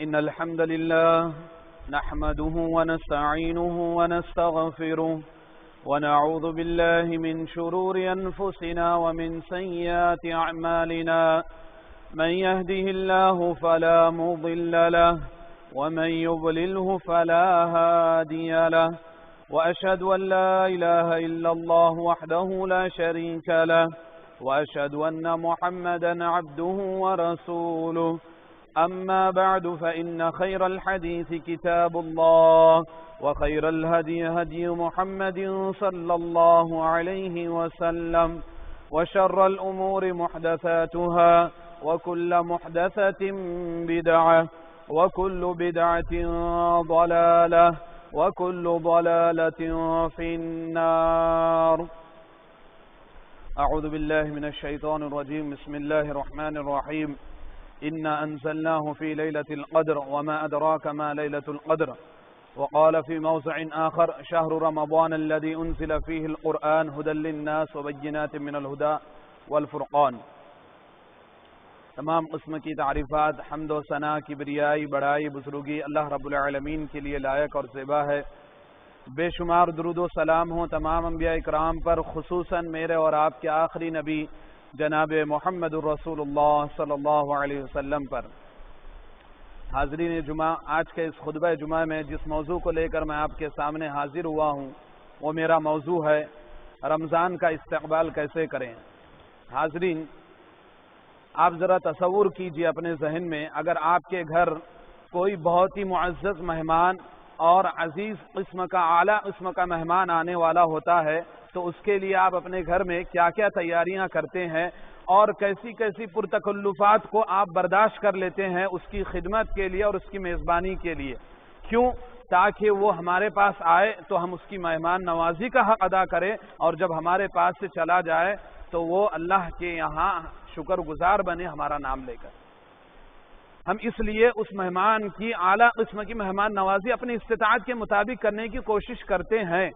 إن الحمد لله نحمده ونستعينه ونستغفره ونعوذ بالله من شرور أنفسنا ومن سيئات أعمالنا من يهده الله فلا مضل له ومن يضلله فلا هادي له وأشهد أن لا إله إلا الله وحده لا شريك له وأشهد أن محمدا عبده ورسوله أما بعد فإن خير الحديث كتاب الله وخير الهدي هدي محمد صلى الله عليه وسلم وشر الأمور محدثاتها وكل محدثة بدعة وكل بدعة ضلالة وكل ضلالة في النار. أعوذ بالله من الشيطان الرجيم. بسم الله الرحمن الرحيم. إنا أنزلناه في ليلة القدر وما أدراك ما ليلة القدر. وقال في موضع آخر شهر رمضان الذي أنزل فيه القرآن هدى للناس وبينات من الهدى والفرقان. تمام قسم کی تعریفات حمد و ثنا کبریائی بڑائی بزرگی اللہ رب العالمین کے لیے لائق اور زیبا ہے. بے شمار درود و سلام ہوں تمام انبیاء اکرام پر، خصوصاً میرے اور آپ کے آخری نبی جناب محمد الرسول اللہ صلی اللہ علیہ وسلم پر. حاضرین جمعہ، آج کے اس خطبہ جمعہ میں جس موضوع کو لے کر میں آپ کے سامنے حاضر ہوا ہوں وہ میرا موضوع ہے رمضان کا استقبال کیسے کریں. حاضرین، آپ ذرا تصور کیجئے اپنے ذہن میں، اگر آپ کے گھر کوئی بہت ہی معزز مہمان اور عزیز قسم کا اعلیٰ قسم کا مہمان آنے والا ہوتا ہے تو اس کے لیے آپ اپنے گھر میں کیا کیا تیاریاں کرتے ہیں اور کیسی کیسی پرتکلفات کو آپ برداشت کر لیتے ہیں اس کی خدمت کے لیے اور اس کی میزبانی کے لیے. کیوں؟ تاکہ وہ ہمارے پاس آئے تو ہم اس کی مہمان نوازی کا حق ادا کریں، اور جب ہمارے پاس سے چلا جائے تو وہ اللہ کے یہاں شکر گزار بنے ہمارا نام لے کر. ہم اس لیے اس مہمان کی اعلیٰ قسم کی مہمان نوازی اپنی استطاعت کے مطابق کرنے کی کوشش کرتے ہیں.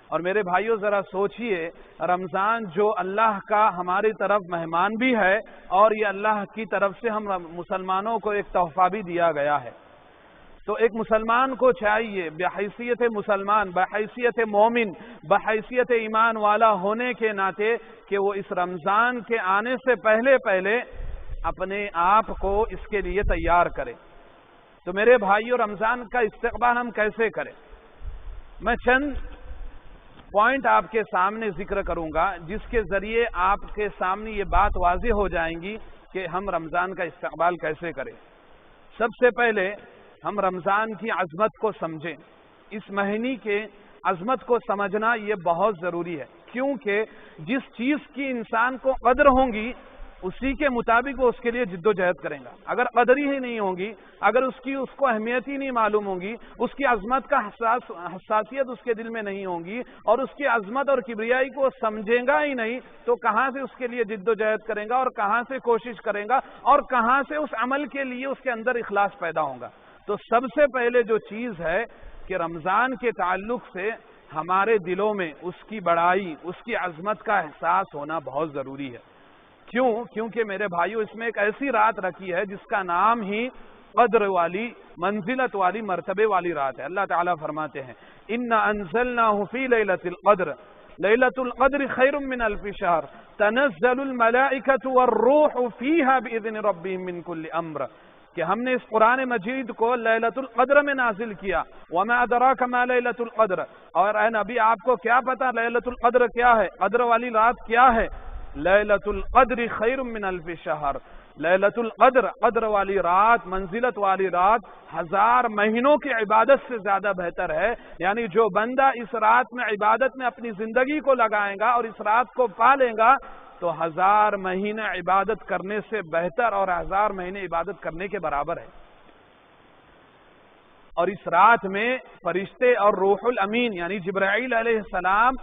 اور میرے بھائیوں ذرا سوچئے، رمضان جو اللہ کا ہماری طرف مہمان بھی ہے اور یہ اللہ کی طرف سے ہم مسلمانوں کو ایک تحفہ بھی دیا گیا ہے. تو ایک مسلمان کو چاہیے بحیثیت مسلمان، بحیثیت مومن، بحیثیت ایمان والا ہونے کے ناطے کہ وہ اس رمضان کے آنے سے پہلے اپنے آپ کو اس کے لیے تیار کرے. تو میرے بھائیو، رمضان کا استقبال ہم کیسے کریں؟ میں چند پوائنٹ آپ کے سامنے ذکر کروں گا جس کے ذریعے آپ کے سامنے یہ بات واضح ہو جائیں گی کہ ہم رمضان کا استقبال کیسے کریں. سب سے پہلے ہم رمضان کی عظمت کو سمجھیں. اس مہینے کے عظمت کو سمجھنا یہ بہت ضروری ہے، کیونکہ جس چیز کی انسان کو قدر ہوں گی اسی کے مطابق وہ اس کے لیے جد و جہد کریں گا. اگر قدر ہی نہیں ہوگی، اگر اس کو اہمیت ہی نہیں معلوم ہوگی، اس کی عظمت کا حساسیت اس کے دل میں نہیں ہوگی اور اس کی عظمت اور کبریائی کو سمجھے گا ہی نہیں، تو کہاں سے اس کے لیے جد و جہد کرے گا اور کہاں سے کوشش کرے گا اور کہاں سے اس عمل کے لیے اس کے اندر اخلاص پیدا ہوگا. تو سب سے پہلے جو چیز ہے کہ رمضان کے تعلق سے ہمارے دلوں میں اس کی بڑائی، اس کی عظمت کا احساس ہونا بہت ضروری ہے. کیوں؟ کیونکہ میرے بھائیو، اس میں ایک ایسی رات رکھی ہے جس کا نام ہی قدر والی، منزلت والی، مرتبے والی رات ہے. اللہ تعالیٰ فرماتے ہیں اِنَّا أَنزَلْنَاهُ فِي لَيْلَةِ الْقَدْرِ لَيْلَةُ الْقَدْرِ خَيْرٌ مِّنَ أَلْفِ شَهْرٍ تَنَزَّلُ الْمَلَائِكَةُ وَالرُّوحُ فِيهَا بِإِذْنِ رَبِّهِم مِّن كُلِّ أَمْرٍ، کہ ہم نے اس قرآن مجید کو لیلۃ القدر میں نازل کیا. وَمَا أَدْرَاكَ مَا لَيْلَةُ الْقَدْرِ، اور اے نبی آپ کو کیا پتا لیلۃ القدر کیا ہے، قدر والی رات کیا ہے؟ لیلۃ القدر خیر من الف شہر. لیلۃ القدر، قدر والی رات، منزلت والی رات 1000 مہینوں کی عبادت سے زیادہ بہتر ہے. یعنی جو بندہ اس رات میں عبادت میں اپنی زندگی کو لگائے گا اور اس رات کو پالے گا تو 1000 مہینے عبادت کرنے سے بہتر اور 1000 مہینے عبادت کرنے کے برابر ہے. اور اس رات میں فرشتے اور روح الامین یعنی جبرائیل علیہ السلام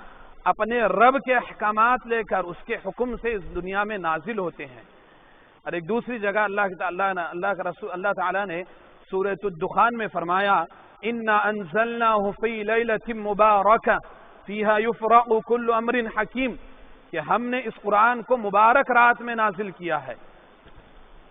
اپنے رب کے احکامات لے کر اس کے حکم سے اس دنیا میں نازل ہوتے ہیں. اور ایک دوسری جگہ اللہ تعالیٰ نے سورۃ الدخان میں فرمایا اِنَّا أَنزَلْنَاهُ فِي لَيْلَةٍ مُبَارَكَةٍ فِيهَا يُفْرَقُ كُلُّ أَمْرٍ حَكِيمٍ، کہ ہم نے اس قرآن کو مبارک رات میں نازل کیا ہے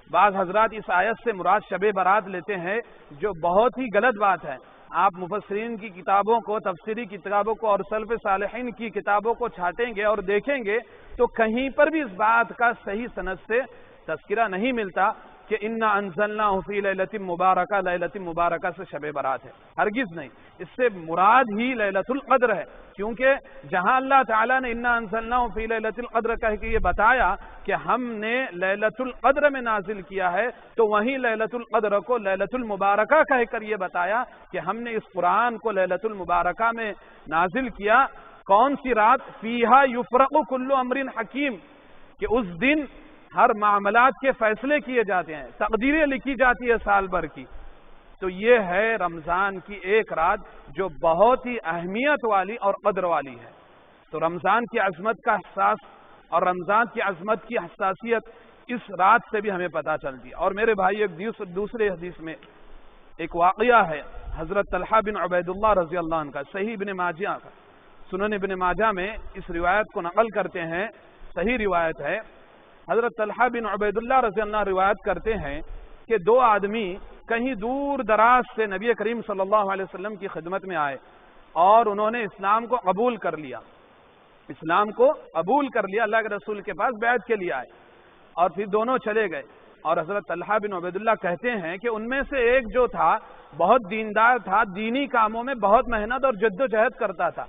بعض حضرات اس آیت سے مراد شب برات لیتے ہیں، جو بہت ہی غلط بات ہے۔ آپ مفسرین کی کتابوں کو، تفسیری کتابوں کو اور سلف صالحین کی کتابوں کو چھانٹیں گے اور دیکھیں گے تو کہیں پر بھی اس بات کا صحیح سند سے تذکرہ نہیں ملتا کہ انا انزلناہ فی لیلۃ مبارکہ، لیلۃ مبارکہ سے شب برات ہے، ہرگز نہیں۔ اس سے مراد ہی لیلۃ القدر ہے، کیونکہ جہاں اللہ تعالیٰ نے انا انزلناہ فی لیلۃ القدر کہہ کے یہ بتایا کہ ہم نے لیلۃ القدر میں نازل کیا ہے، تو وہیں لیلۃ القدر کو لیلۃ المبارکہ کہہ کر یہ بتایا کہ ہم نے اس قرآن کو لیلۃ المبارکہ میں نازل کیا۔ کون سی رات؟ فیہا یفرق کل امر حکیم، کہ اس دن ہر معاملات کے فیصلے کیے جاتے ہیں، تقدیریں لکھی جاتی ہے سال بھر کی۔ تو یہ ہے رمضان کی ایک رات جو بہت ہی اہمیت والی اور قدر والی ہے۔ تو رمضان کی عظمت کا احساس اور رمضان کی عظمت کی حساسیت اس رات سے بھی ہمیں پتہ چلتی ہے۔ اور میرے بھائی، ایک دوسرے حدیث میں ایک واقعہ ہے حضرت طلحہ بن عبید اللہ رضی اللہ عنہ کا، صحیح ابن ماجہ کا، سنن ابن ماجہ میں اس روایت کو نقل کرتے ہیں، صحیح روایت ہے۔ حضرت طلحہ بن عبید اللہ رضی اللہ عنہ روایت کرتے ہیں کہ دو آدمی کہیں دور دراز سے نبی کریم صلی اللہ علیہ وسلم کی خدمت میں آئے اور انہوں نے اسلام کو قبول کر لیا، اسلام کو قبول کر لیا، اللہ کے رسول کے پاس بیعت کے لیے آئے اور پھر دونوں چلے گئے۔ اور حضرت طلحہ بن عبید اللہ کہتے ہیں کہ ان میں سے ایک جو تھا بہت دیندار تھا، دینی کاموں میں بہت محنت اور جد و جہد کرتا تھا،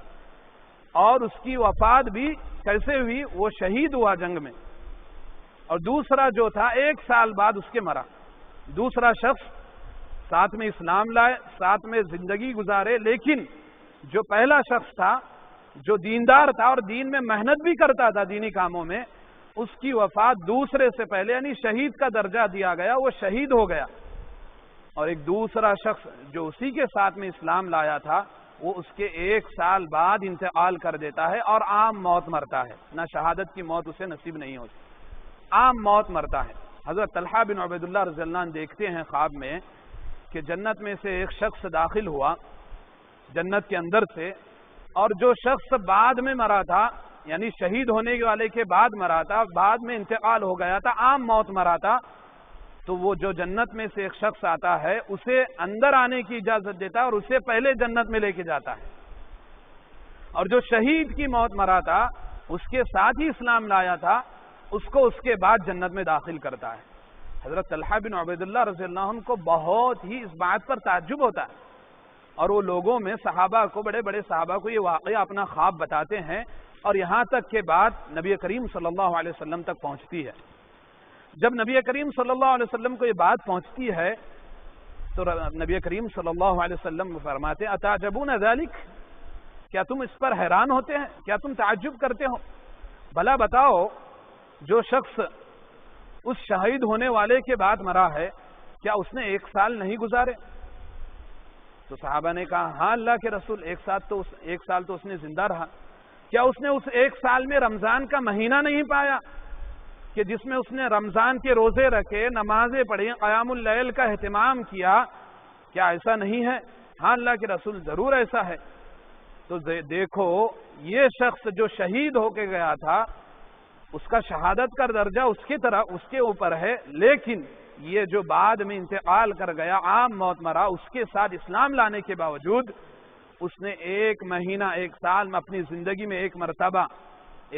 اور اس کی وفات بھی کیسے ہوئی؟ وہ شہید ہوا جنگ میں۔ اور دوسرا جو تھا 1 سال بعد اس کے مرا۔ دوسرا شخص ساتھ میں اسلام لائے، ساتھ میں زندگی گزارے، لیکن جو پہلا شخص تھا جو دیندار تھا اور دین میں محنت بھی کرتا تھا دینی کاموں میں، اس کی وفات دوسرے سے پہلے یعنی شہید کا درجہ دیا گیا، وہ شہید ہو گیا۔ اور ایک دوسرا شخص جو اسی کے ساتھ میں اسلام لایا تھا، وہ اس کے 1 سال بعد انتقال کر دیتا ہے اور عام موت مرتا ہے، نہ شہادت کی موت اسے نصیب نہیں ہوتی، عام موت مرتا ہے۔ حضرت طلحہ بن عبید اللہ رضی اللہ عنہ دیکھتے ہیں خواب میں کہ جنت میں سے ایک شخص داخل ہوا جنت کے اندر سے، اور جو شخص بعد میں مرا تھا یعنی شہید ہونے والے کے بعد مرا تھا، بعد میں انتقال ہو گیا تھا، عام موت مرا تھا، تو وہ جو جنت میں سے ایک شخص آتا ہے اسے اندر آنے کی اجازت دیتا ہے اور اسے پہلے جنت میں لے کے جاتا ہے۔ اور جو شہید کی موت مرا تھا، اس کے ساتھ ہی اسلام لایا تھا، اس کو اس کے بعد جنت میں داخل کرتا ہے۔ حضرت طلحہ بن عبید اللہ رضی اللہ عنہ کو بہت ہی اس بات پر تعجب ہوتا ہے، اور وہ لوگوں میں صحابہ کو، بڑے بڑے صحابہ کو یہ واقعہ اپنا خواب بتاتے ہیں، اور یہاں تک کہ بات نبی کریم صلی اللہ علیہ وسلم تک پہنچتی ہے۔ جب نبی کریم صلی اللہ علیہ وسلم کو یہ بات پہنچتی ہے تو نبی کریم صلی اللہ علیہ وسلم فرماتے ہیں اتعجبون ذلک، کیا تم اس پر حیران ہوتے ہیں، کیا تم تعجب کرتے ہو؟ بھلا بتاؤ، جو شخص اس شہید ہونے والے کے بعد مرا ہے، کیا اس نے 1 سال نہیں گزارے؟ تو صحابہ نے کہا ہاں اللہ کے رسول، 1 سال تو اس نے زندہ رہا۔ کیا اس نے اس 1 سال میں رمضان کا مہینہ نہیں پایا کہ جس میں اس نے رمضان کے روزے رکھے، نمازیں پڑھی، قیام اللیل کا اہتمام کیا؟ کیا ایسا نہیں ہے؟ ہاں اللہ کے رسول، ضرور ایسا ہے۔ تو دیکھو، یہ شخص جو شہید ہو کے گیا تھا، اس کا شہادت کا درجہ اس کے اوپر ہے، لیکن یہ جو بعد میں انتقال کر گیا، عام موت مرا، اس کے ساتھ اسلام لانے کے باوجود اس نے 1 مہینہ 1 سال میں اپنی زندگی میں 1 مرتبہ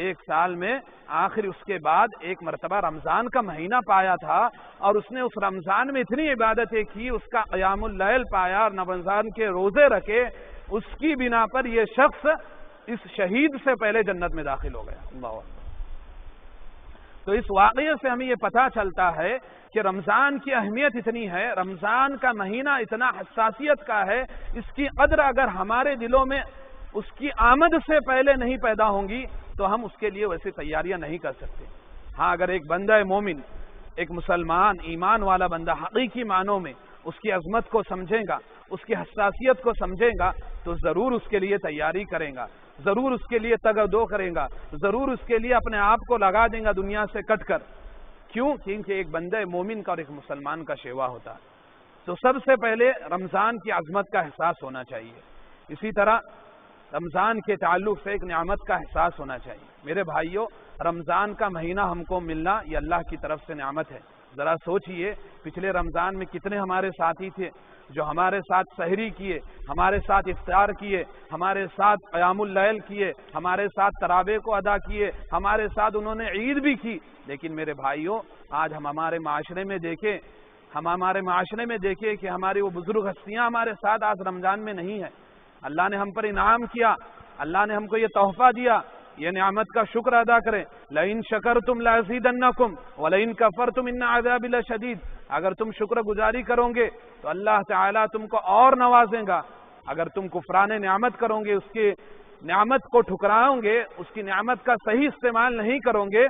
1 سال میں آخر اس کے بعد 1 مرتبہ رمضان کا مہینہ پایا تھا، اور اس نے اس رمضان میں اتنی عبادتیں کی، اس کا قیام اللیل پایا اور رمضان کے روزے رکھے، اس کی بنا پر یہ شخص اس شہید سے پہلے جنت میں داخل ہو گیا۔ اللہ اکبر۔ تو اس واقعے سے ہمیں یہ پتہ چلتا ہے کہ رمضان کی اہمیت اتنی ہے، رمضان کا مہینہ اتنا حساسیت کا ہے، اس کی قدر اگر ہمارے دلوں میں اس کی آمد سے پہلے نہیں پیدا ہوں گی تو ہم اس کے لیے ویسے تیاریاں نہیں کر سکتے۔ ہاں، اگر ایک بندہ مومن، ایک مسلمان، ایمان والا بندہ حقیقی معنوں میں اس کی عظمت کو سمجھے گا، اس کی حساسیت کو سمجھے گا، تو ضرور اس کے لیے تیاری کرے گا، ضرور اس کے لیے تگ و دو کرے گا، ضرور اس کے لیے اپنے آپ کو لگا دیں گا دنیا سے کٹ کر۔ کیوں؟ کیونکہ ایک بندہ مومن کا اور ایک مسلمان کا شیوا ہوتا ہے۔ تو سب سے پہلے رمضان کی عظمت کا احساس ہونا چاہیے، اسی طرح رمضان کے تعلق سے ایک نعمت کا احساس ہونا چاہیے۔ میرے بھائیوں، رمضان کا مہینہ ہم کو ملنا یہ اللہ کی طرف سے نعمت ہے۔ ذرا سوچئے پچھلے رمضان میں کتنے ہمارے ساتھی تھے جو ہمارے ساتھ سحری کیے، ہمارے ساتھ افطار کیے، ہمارے ساتھ قیام اللیل کیے، ہمارے ساتھ تراویح کو ادا کیے، ہمارے ساتھ انہوں نے عید بھی کی. لیکن میرے بھائیوں، آج ہم ہمارے معاشرے میں دیکھیں کہ ہماری وہ بزرگ ہستیاں ہمارے ساتھ آج رمضان میں نہیں ہیں. اللہ نے ہم پر انعام کیا، اللہ نے ہم کو یہ تحفہ دیا، یہ نعمت کا شکر ادا کریں. لئن شکرتم لازیدنکم ولئن کفرتم ان عذابی لشدید. اگر تم شکر گزاری کرو گے تو اللہ تعالیٰ تم کو اور نوازیں گا. اگر تم کفران نعمت کرو گے، اس کی نعمت کو ٹھکراؤ گے، اس کی نعمت کا صحیح استعمال نہیں کرو گے،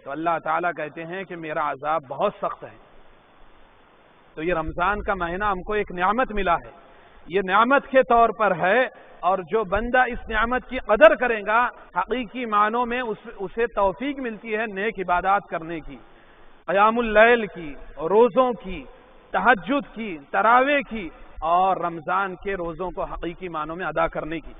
تو اللہ تعالیٰ کہتے ہیں کہ میرا عذاب بہت سخت ہے. تو یہ رمضان کا مہینہ ہم کو ایک نعمت ملا ہے، یہ نعمت کے طور پر ہے، اور جو بندہ اس نعمت کی قدر کرے گا حقیقی معنوں میں اسے توفیق ملتی ہے نیک عبادات کرنے کی، قیام اللیل کی، روزوں کی، تہجد کی، تراویح کی، اور رمضان کے روزوں کو حقیقی معنوں میں ادا کرنے کی.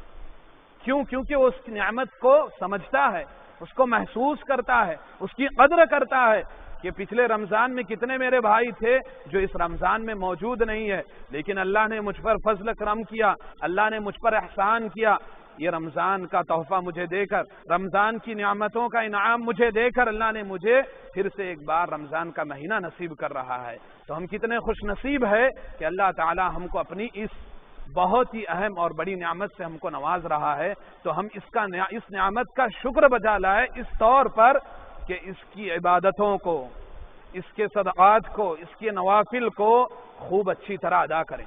کیونکہ وہ اس نعمت کو سمجھتا ہے، اس کو محسوس کرتا ہے، اس کی قدر کرتا ہے کہ پچھلے رمضان میں کتنے میرے بھائی تھے جو اس رمضان میں موجود نہیں ہے، لیکن اللہ نے مجھ پر فضل کرم کیا، اللہ نے مجھ پر احسان کیا. یہ رمضان کا تحفہ مجھے دے کر، رمضان کی نعمتوں کا انعام مجھے دے کر اللہ نے مجھے پھر سے ایک بار رمضان کا مہینہ نصیب کر رہا ہے. تو ہم کتنے خوش نصیب ہے کہ اللہ تعالی ہم کو اپنی اس بہت ہی اہم اور بڑی نعمت سے ہم کو نواز رہا ہے. تو ہم اس نعمت کا شکر بجا لائے اس طور پر کہ اس کی عبادتوں کو، اس کے صدقات کو، اس کے نوافل کو خوب اچھی طرح ادا کریں.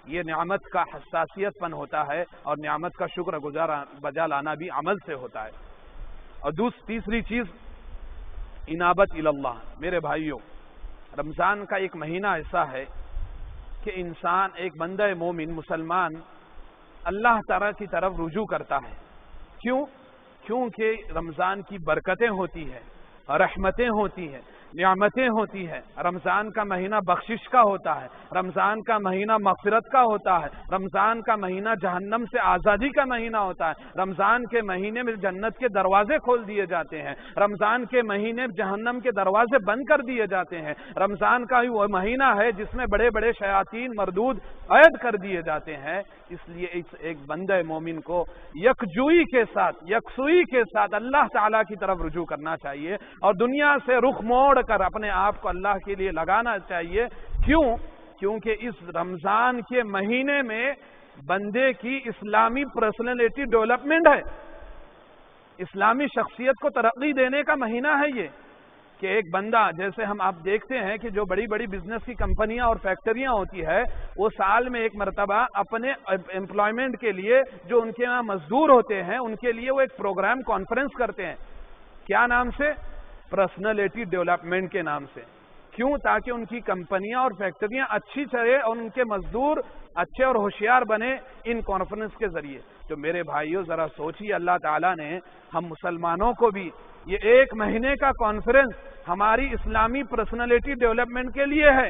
یہ نعمت کا حساسیت پن ہوتا ہے، اور نعمت کا شکر بجا لانا بھی عمل سے ہوتا ہے. اور تیسری چیز انابت اللہ. میرے بھائیوں، رمضان کا ایک مہینہ ایسا ہے کہ انسان، ایک بندہ مومن مسلمان اللہ تعالیٰ کی طرف رجوع کرتا ہے. کیونکہ رمضان کی برکتیں ہوتی ہیں، رحمتیں ہوتی ہیں، نعمتیں ہوتی ہیں. رمضان کا مہینہ بخشش کا ہوتا ہے، رمضان کا مہینہ مغفرت کا ہوتا ہے، رمضان کا مہینہ جہنم سے آزادی کا مہینہ ہوتا ہے. رمضان کے مہینے میں جنت کے دروازے کھول دیے جاتے ہیں، رمضان کے مہینے میں جہنم کے دروازے بند کر دیے جاتے ہیں. رمضان کا ہی وہ مہینہ ہے جس میں بڑے بڑے شیاطین مردود قید کر دیے جاتے ہیں. اس لیے ایک بندہ مومن کو یکسوئی کے ساتھ اللہ تعالیٰ کی طرف رجوع کرنا چاہیے، اور دنیا سے رخ موڑ کر اپنے آپ کو اللہ کے لیے لگانا چاہیے. کیونکہ اس رمضان کے مہینے میں بندے کی اسلامی پرسنالٹی ڈیولپمنٹ ہے، اسلامی شخصیت کو ترقی دینے کا مہینہ ہے یہ. کہ ایک بندہ، جیسے آپ دیکھتے ہیں کہ جو بڑی بڑی بزنس کی کمپنیاں اور فیکٹریاں ہوتی ہے، وہ سال میں ایک مرتبہ اپنے امپلائمنٹ کے لیے جو ان کے یہاں مزدور ہوتے ہیں ان کے لیے وہ ایک پروگرام کانفرنس کرتے ہیں. کیا نام سے؟ پرسنالٹی ڈیولپمنٹ کے نام سے. تاکہ ان کی کمپنیاں اور فیکٹریاں اچھی چلے اور ان کے مزدور اچھے اور ہوشیار بنے ان کانفرنس کے ذریعے. تو میرے بھائیوں ذرا سوچیے، اللہ تعالیٰ نے ہم مسلمانوں کو بھی یہ ایک مہینے کا کانفرنس ہماری اسلامی پرسنالٹی ڈیولپمنٹ کے لیے ہے،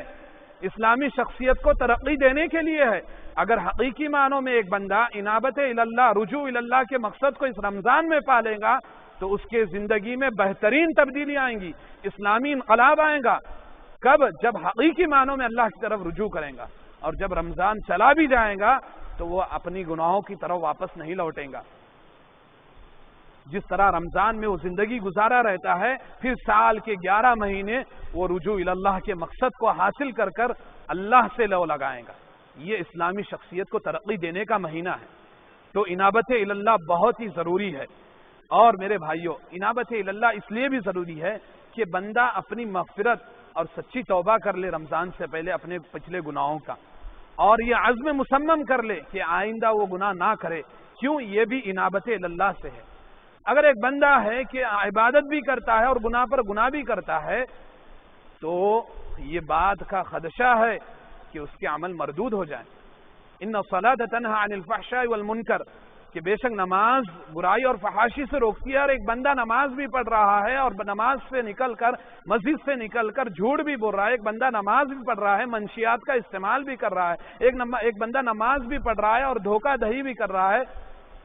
اسلامی شخصیت کو ترقی دینے کے لیے ہے. اگر حقیقی معنوں میں ایک بندہ انابت اللہ، رجوع اللہ کے مقصد کو اس رمضان میں پالے گا تو اس کے زندگی میں بہترین تبدیلی آئیں گی، اسلامی انقلاب آئے گا. کب؟ جب حقیقی معنوں میں اللہ کی طرف رجوع کریں گا. اور جب رمضان چلا بھی جائے گا تو وہ اپنی گناہوں کی طرف واپس نہیں لوٹیں گا. جس طرح رمضان میں وہ زندگی گزارا رہتا ہے، پھر سال کے 11 مہینے وہ رجوع اللہ کے مقصد کو حاصل کر اللہ سے لو لگائیں گا. یہ اسلامی شخصیت کو ترقی دینے کا مہینہ ہے. تو انابت اللہ بہت ہی ضروری ہے. اور میرے بھائیوں، انابت اللہ اس لیے بھی ضروری ہے کہ بندہ اپنی مغفرت اور سچی توبہ کر لے رمضان سے پہلے اپنے پچھلے گناہوں کا، اور یہ عزم مصمم کر لے کہ آئندہ وہ گناہ نہ کرے. یہ بھی انابت اللہ سے ہے. اگر ایک بندہ ہے کہ عبادت بھی کرتا ہے اور گناہ پر گناہ بھی کرتا ہے تو یہ بات کا خدشہ ہے کہ اس کے عمل مردود ہو جائیں. ان الصلاۃ تنہی عن الفحشاء والمنکر، کہ بے شک نماز برائی اور فحاشی سے روکتی ہے. اور ایک بندہ نماز بھی پڑھ رہا ہے اور نماز سے نکل کر، مسجد سے نکل کر جھوٹ بھی بول رہا ہے. ایک بندہ نماز بھی پڑھ رہا ہے، منشیات کا استعمال بھی کر رہا ہے. ایک بندہ نماز بھی پڑھ رہا ہے اور دھوکہ دہی بھی کر رہا ہے.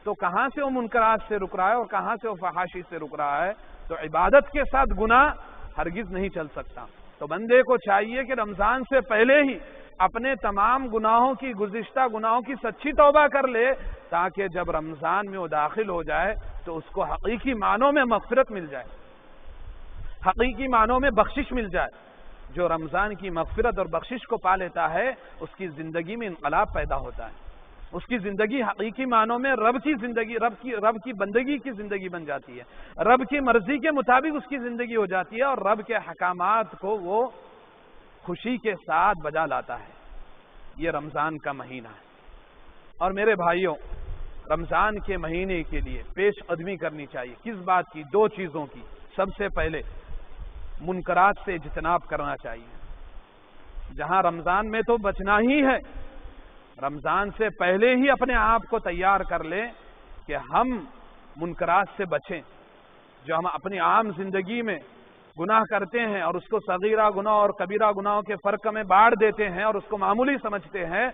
تو کہاں سے وہ منکرات سے رک رہا ہے اور کہاں سے وہ فحاشی سے رک رہا ہے؟ تو عبادت کے ساتھ گناہ ہرگز نہیں چل سکتا. تو بندے کو چاہیے کہ رمضان سے پہلے ہی اپنے تمام گناہوں کی گزشتہ گناہوں کی سچی توبہ کر لے، تاکہ جب رمضان میں وہ داخل ہو جائے تو اس کو حقیقی معنوں میں مغفرت مل جائے، حقیقی معنوں میں بخشش مل جائے۔ جو رمضان کی مغفرت اور بخشش کو پا لیتا ہے اس کی زندگی میں انقلاب پیدا ہوتا ہے، اس کی زندگی حقیقی معنوں میں رب کی زندگی، رب کی بندگی کی زندگی بن جاتی ہے، رب کی مرضی کے مطابق اس کی زندگی ہو جاتی ہے، اور رب کے احکامات کو وہ خوشی کے ساتھ بجا لاتا ہے۔ یہ رمضان کا مہینہ ہے۔ اور میرے بھائیوں، رمضان کے مہینے کے لیے پیش قدمی کرنی چاہیے کس بات کی؟ دو چیزوں کی۔ سب سے پہلے منکرات سے اجتناب کرنا چاہیے۔ جہاں رمضان میں تو بچنا ہی ہے، رمضان سے پہلے ہی اپنے آپ کو تیار کر لیں کہ ہم منکرات سے بچیں۔ جو ہم اپنی عام زندگی میں گناہ کرتے ہیں اور اس کو صغیرہ گناہ اور کبیرہ گناہوں کے فرق میں بانٹ دیتے ہیں اور اس کو معمولی سمجھتے ہیں،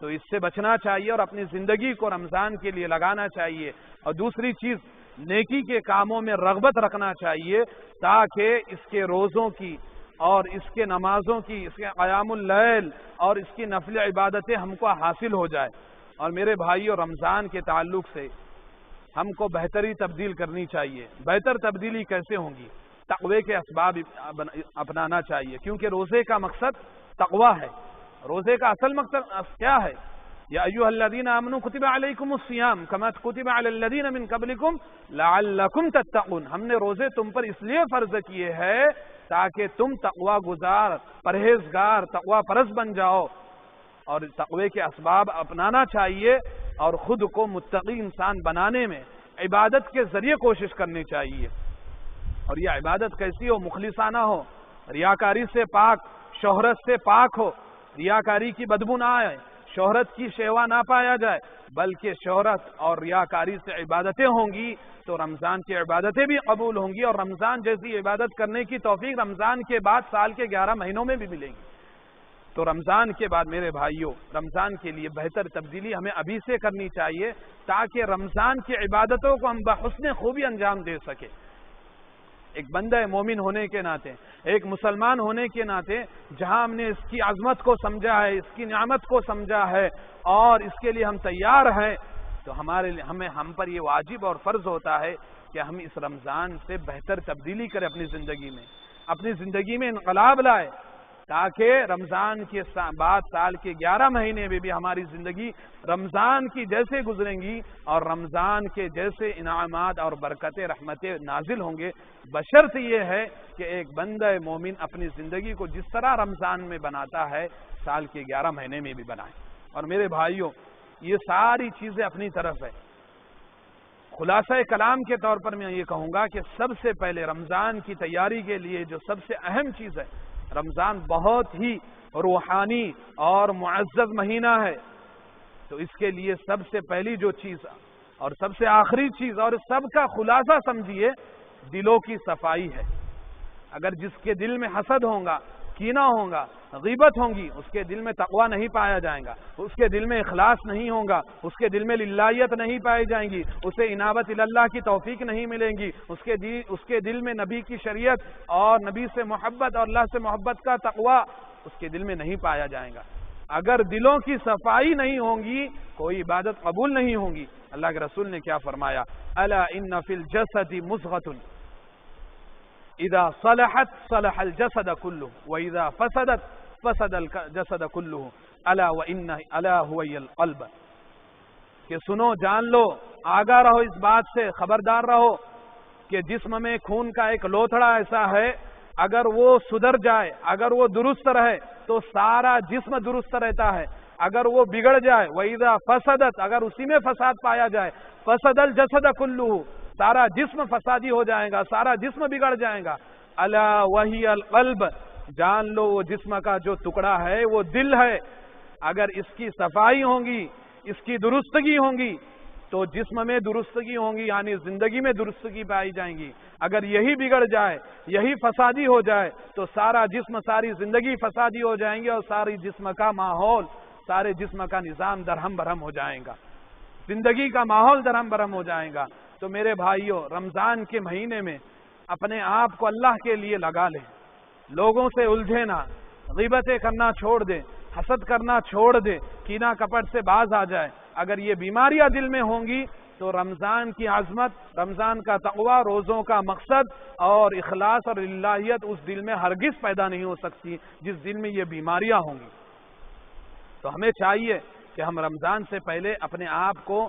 تو اس سے بچنا چاہیے اور اپنی زندگی کو رمضان کے لیے لگانا چاہیے۔ اور دوسری چیز، نیکی کے کاموں میں رغبت رکھنا چاہیے، تاکہ اس کے روزوں کی اور اس کے نمازوں کی، اس کے قیام اللیل اور اس کی نفل عبادتیں ہم کو حاصل ہو جائے۔ اور میرے بھائیو، رمضان کے تعلق سے ہم کو بہتری تبدیل کرنی چاہیے۔ بہتر تبدیلی کیسے ہوں گی؟ تقوی کے اسباب اپنانا چاہیے، کیونکہ روزے کا مقصد تقوی ہے۔ روزے کا اصل مقصد کیا ہے؟ یا ایھا الذین آمنوا کتب علیکم الصیام کما کتب علی الذین من قبلکم لعلکم تتقون۔ ہم نے روزے تم پر اس لیے فرض کیے ہیں تاکہ تم تقوی گزار، پرہیزگار، تقوی پرست بن جاؤ۔ اور تقوی کے اسباب اپنانا چاہیے اور خود کو متقی انسان بنانے میں عبادت کے ذریعے کوشش کرنی چاہیے۔ اور یہ عبادت کیسی ہو؟ مخلصانہ ہو، ریاکاری سے پاک، شہرت سے پاک ہو، ریاکاری کی بدبو نہ آئے، شہرت کی شیوا نہ پایا جائے، بلکہ شہرت اور ریاکاری سے عبادتیں ہوں گی تو رمضان کی عبادتیں بھی قبول ہوں گی، اور رمضان جیسی عبادت کرنے کی توفیق رمضان کے بعد سال کے 11 مہینوں میں بھی ملے گی۔ تو رمضان کے بعد میرے بھائیوں، رمضان کے لیے بہتر تبدیلی ہمیں ابھی سے کرنی چاہیے، تاکہ رمضان کی عبادتوں کو ہم بحسن خوبی انجام دے سکیں۔ ایک بندہ مومن ہونے کے ناطے، ایک مسلمان ہونے کے ناطے، جہاں ہم نے اس کی عظمت کو سمجھا ہے، اس کی نعمت کو سمجھا ہے اور اس کے لیے ہم تیار ہیں، تو ہم پر یہ واجب اور فرض ہوتا ہے کہ ہم اس رمضان سے بہتر تبدیلی کریں اپنی زندگی میں انقلاب لائے، تاکہ رمضان کے بعد سال کے 11 مہینے میں بھی ہماری زندگی رمضان کی جیسے گزریں گی اور رمضان کے جیسے انعامات اور برکتیں، رحمتیں نازل ہوں گے، بشرط یہ ہے کہ ایک بندہ مومن اپنی زندگی کو جس طرح رمضان میں بناتا ہے سال کے 11 مہینے میں بھی بنائے۔ اور میرے بھائیوں، یہ ساری چیزیں اپنی طرف ہے۔ خلاصہ کلام کے طور پر میں یہ کہوں گا کہ سب سے پہلے رمضان کی تیاری کے لیے جو سب سے اہم چیز ہے، رمضان بہت ہی روحانی اور معزز مہینہ ہے، تو اس کے لیے سب سے پہلی جو چیز اور سب سے آخری چیز اور سب کا خلاصہ سمجھیے، دلوں کی صفائی ہے۔ اگر جس کے دل میں حسد ہوگا، کینہ ہوگا، غیبت ہوگی، اس کے دل میں تقوی نہیں پایا جائے گا، اس کے دل میں اخلاص نہیں ہوگا، اس کے دل میں للہیت نہیں پائی جائیں گی، اسے انابت اللہ کی توفیق نہیں ملیں گی، اس کے دل میں نبی کی شریعت اور نبی سے محبت اور اللہ سے محبت کا تقوی اس کے دل میں نہیں پایا جائے گا۔ اگر دلوں کی صفائی نہیں ہوگی، کوئی عبادت قبول نہیں ہوگی۔ اللہ کے رسول نے کیا فرمایا؟ الا ان فی الجسد مضغۃ اذا صلحت صلح الجسد كله واذا فسدت فسد الجسد كله الا هو القلب۔ کہ سنو، جان لو، آگاہ رہو اس بات سے، خبردار رہو کہ جسم میں خون کا ایک لوتھڑا ایسا ہے، اگر وہ سدھر جائے، اگر وہ درست رہے تو سارا جسم درست رہتا ہے، اگر وہ بگڑ جائے وَإِذَا فَسَدَتْ، اگر اسی میں فساد پایا جائے، فَسَدَ الْجَسَدَ كُلُّهُ، سارا جسم فسادی ہو جائے گا، سارا جسم بگڑ جائے گا۔ الا وہی القلب، جان لو وہ جسم کا جو ٹکڑا ہے وہ دل ہے۔ اگر اس کی صفائی ہوگی، اس کی درستگی ہوگی تو جسم میں درستگی ہوگی، یعنی زندگی میں درستگی پائی جائیں گی۔ اگر یہی بگڑ جائے، یہی فسادی ہو جائے تو سارا جسم، ساری زندگی فسادی ہو جائیں گے اور ساری جسم کا ماحول، سارے جسم کا نظام درہم برہم ہو جائے گا، زندگی کا ماحول درہم برہم ہو جائے گا۔ تو میرے بھائیوں، رمضان کے مہینے میں اپنے آپ کو اللہ کے لیے لگا لیں، لوگوں سے الجھے نہ، غیبتیں کرنا چھوڑ دے، حسد کرنا چھوڑ دے، کینہ کپٹ سے باز آ جائے۔ اگر یہ بیماریاں دل میں ہوں گی تو رمضان کی عظمت، رمضان کا تقوی، روزوں کا مقصد اور اخلاص اور الہیت اس دل میں ہرگز پیدا نہیں ہو سکتی جس دل میں یہ بیماریاں ہوں گی۔ تو ہمیں چاہیے کہ ہم رمضان سے پہلے اپنے آپ کو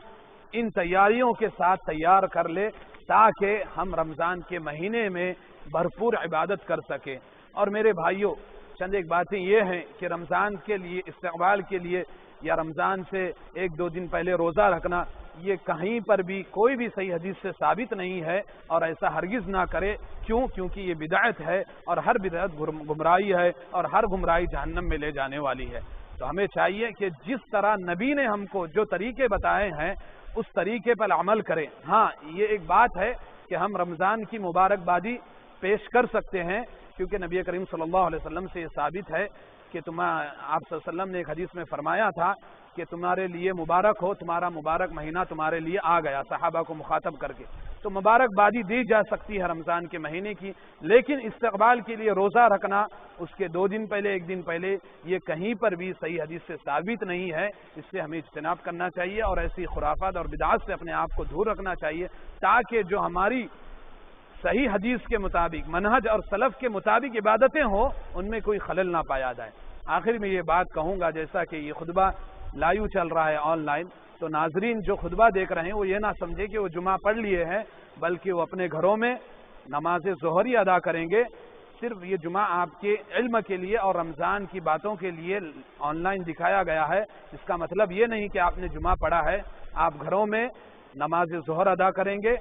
ان تیاریوں کے ساتھ تیار کر لے تاکہ ہم رمضان کے مہینے میں بھرپور عبادت کر سکیں۔ اور میرے بھائیوں، چند ایک باتیں یہ ہیں کہ رمضان کے لیے، استقبال کے لیے یا رمضان سے ایک دو دن پہلے روزہ رکھنا، یہ کہیں پر بھی کوئی بھی صحیح حدیث سے ثابت نہیں ہے، اور ایسا ہرگز نہ کرے۔ کیونکہ یہ بدعت ہے، اور ہر بدعت گمراہی ہے، اور ہر گمراہی جہنم میں لے جانے والی ہے۔ تو ہمیں چاہیے کہ جس طرح نبی نے ہم کو جو طریقے بتائے ہیں اس طریقے پر عمل کریں۔ ہاں، یہ ایک بات ہے کہ ہم رمضان کی مبارکبادی پیش کر سکتے ہیں، کیونکہ نبی کریم صلی اللہ علیہ وسلم سے یہ ثابت ہے کہ آپ صلی اللہ علیہ وسلم نے ایک حدیث میں فرمایا تھا کہ تمہارے لیے مبارک ہو، تمہارا مبارک مہینہ تمہارے لیے آ گیا، صحابہ کو مخاطب کر کے۔ تو مبارکبادی دی جا سکتی ہے رمضان کے مہینے کی، لیکن استقبال کے لیے روزہ رکھنا اس کے 2 دن پہلے، 1 دن پہلے، یہ کہیں پر بھی صحیح حدیث سے ثابت نہیں ہے۔ اس سے ہمیں اجتناب کرنا چاہیے اور ایسی خرافات اور بدعات سے اپنے آپ کو دور رکھنا چاہیے، تاکہ جو ہماری صحیح حدیث کے مطابق، منہج اور سلف کے مطابق عبادتیں ہوں، ان میں کوئی خلل نہ پایا جائے۔ آخر میں یہ بات کہوں گا، جیسا کہ یہ خطبہ لائیو چل رہا ہے آن لائن، تو ناظرین جو خطبہ دیکھ رہے ہیں وہ یہ نہ سمجھے کہ وہ جمعہ پڑھ لیے ہیں، بلکہ وہ اپنے گھروں میں نماز ظہری ادا کریں گے۔ صرف یہ جمعہ آپ کے علم کے لیے اور رمضان کی باتوں کے لیے آن لائن دکھایا گیا ہے۔ اس کا مطلب یہ نہیں کہ آپ نے جمعہ پڑھا ہے، آپ گھروں میں نماز ظہر ادا کریں گے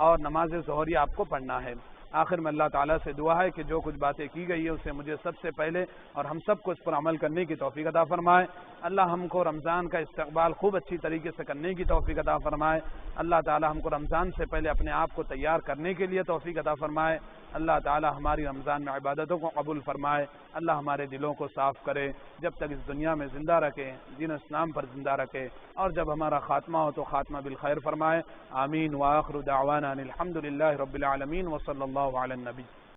اور نماز ظہری آپ کو پڑھنا ہے۔ آخر میں اللہ تعالیٰ سے دعا ہے کہ جو کچھ باتیں کی گئی ہے اسے مجھے سب سے پہلے اور ہم سب کو اس پر عمل کرنے کی توفیق عطا فرمائے۔ اللہ ہم کو رمضان کا استقبال خوب اچھی طریقے سے کرنے کی توفیق عطا فرمائے۔ اللہ تعالیٰ ہم کو رمضان سے پہلے اپنے آپ کو تیار کرنے کے لیے توفیق عطا فرمائے۔ اللہ تعالیٰ ہماری رمضان میں عبادتوں کو قبول فرمائے۔ اللہ ہمارے دلوں کو صاف کرے، جب تک اس دنیا میں زندہ رکھے، دین اسلام پر زندہ رکھے، اور جب ہمارا خاتمہ ہو تو خاتمہ بالخیر فرمائے۔ آمین۔ وآخر دعوانا الحمد للہ رب العالمین، وصلی اللہ علی النبی۔